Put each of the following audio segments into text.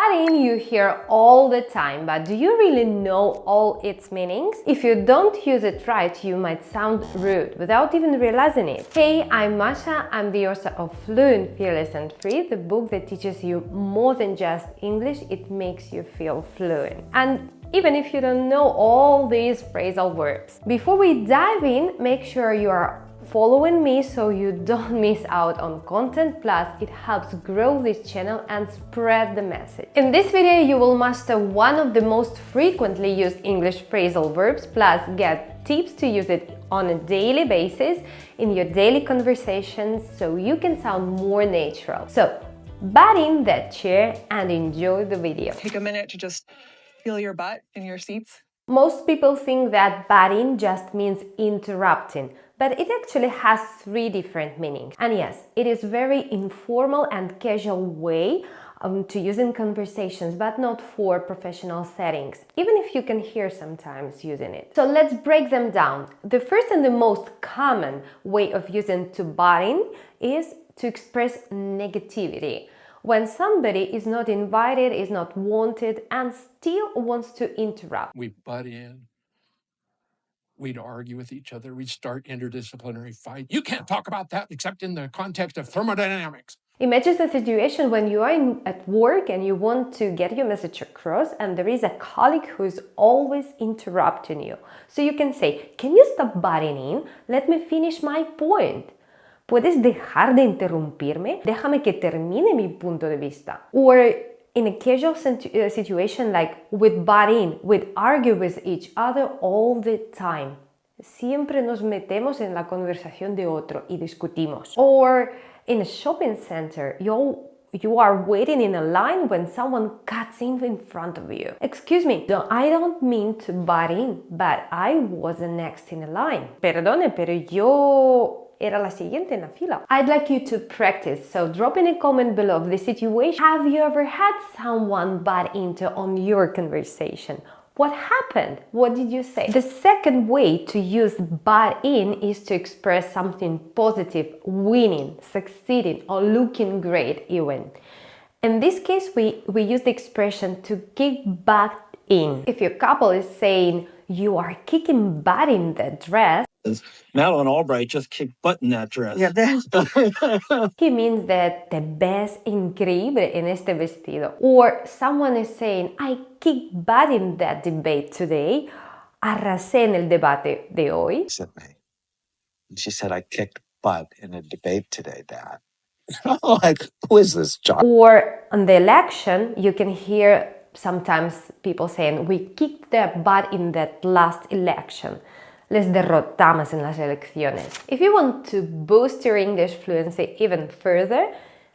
But in you hear all the time, but do you really know all its meanings? If you don't use it right, you might sound rude without even realizing it. Hey, I'm Masha, I'm the author of Fluent, Fearless and Free, the book that teaches you more than just English, it makes you feel fluent. And even if you don't know all these phrasal verbs. Before we dive in, make sure you are following me so you don't miss out on content, plus it helps grow this channel and spread the message. In this video you will master one of the most frequently used English phrasal verbs, plus get tips to use it on a daily basis in your daily conversations so you can sound more natural. So butt in that chair and enjoy the video. Take a minute to just feel your butt in your seats. Most people think that butt in just means interrupting, but it actually has three different meanings. And yes, it is very informal and casual way to use in conversations, but not for professional settings, even if you can hear sometimes using it. So let's break them down. The first and the most common way of using to butt in is to express negativity. When somebody is not invited, is not wanted, and still wants to interrupt. We butt in, we'd argue with each other, we'd start interdisciplinary fight. You can't talk about that except in the context of thermodynamics. Imagine the situation when you are at work and you want to get your message across and there is a colleague who's always interrupting you. So you can say, can you stop butting in? Let me finish my point. ¿Puedes dejar de interrumpirme? Déjame que termine mi punto de vista. Or in a casual situation like we'd butt in, we'd argue with each other all the time. Siempre nos metemos en la conversación de otro y discutimos. Or in a shopping center, you are waiting in a line when someone cuts in front of you. Excuse me, I don't mean to butt in, but I wasn't next in the line. Perdone, pero yo era la siguiente en la fila. I'd like you to practice, so drop in a comment below of the situation. Have you ever had someone butt into on your conversation? What happened? What did you say? The second way to use butt in is to express something positive, winning, succeeding, or looking great even. In this case, we use the expression to kick butt in. If your couple is saying, you are kicking butt in that dress, Madeline Albright just kicked butt in that dress. Yeah, he means that the best increíble en este vestido. Or someone is saying, I kicked butt in that debate today. Arrasé en el debate de hoy. She said, I kicked butt in a debate today, Dad. Like, who is this, John? Or on the election, you can hear sometimes people saying, we kicked their butt in that last election. Les derrotamos en las elecciones. If you want to boost your English fluency even further,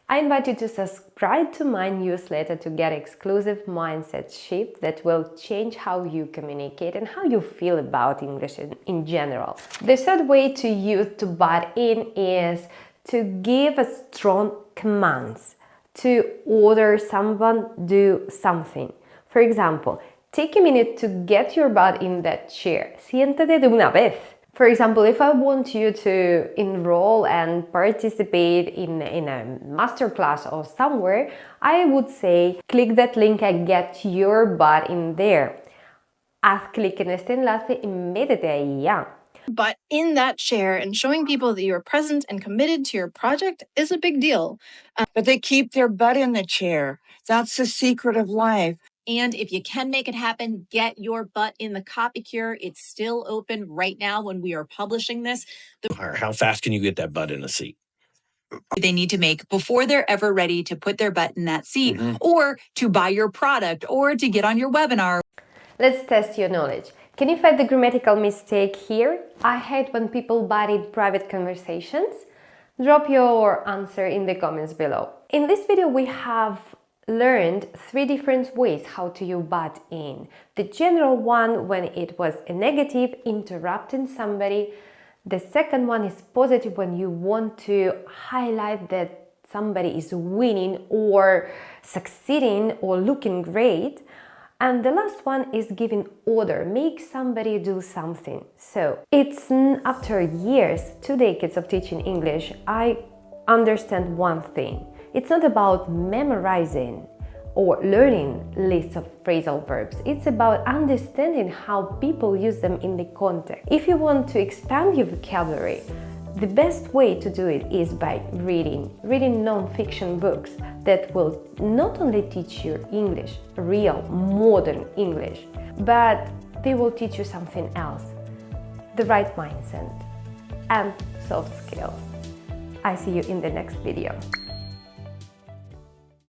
I invite you to subscribe to my newsletter to get exclusive mindset shift that will change how you communicate and how you feel about English in general. The third way to use to butt in is to give a strong commands, to order someone do something. For example, take a minute to get your butt in that chair. Siéntate de una vez. For example, if I want you to enroll and participate in a masterclass or somewhere, I would say, click that link and get your butt in there. Haz clic en este enlace y métete ahí ya. But in that chair and showing people that you are present and committed to your project is a big deal. But they keep their butt in the chair. That's the secret of life. And if you can make it happen, get your butt in the copy cure. It's still open right now when we are publishing this. How fast can you get that butt in a seat? They need to make before they're ever ready to put their butt in that seat, or to buy your product, or to get on your webinar. Let's test your knowledge. Can you find the grammatical mistake here? I hate when people butt in private conversations. Drop your answer in the comments below. In this video, we have learned three different ways how to use butt in. The general one when it was a negative, interrupting somebody. The second one is positive when you want to highlight that somebody is winning or succeeding or looking great. And the last one is giving order, make somebody do something. So it's after years, 2 decades of teaching English, I understand one thing. It's not about memorizing or learning lists of phrasal verbs. It's about understanding how people use them in the context. If you want to expand your vocabulary, the best way to do it is by reading non-fiction books that will not only teach you English, real, modern English, but they will teach you something else, the right mindset and soft skills. I see you in the next video.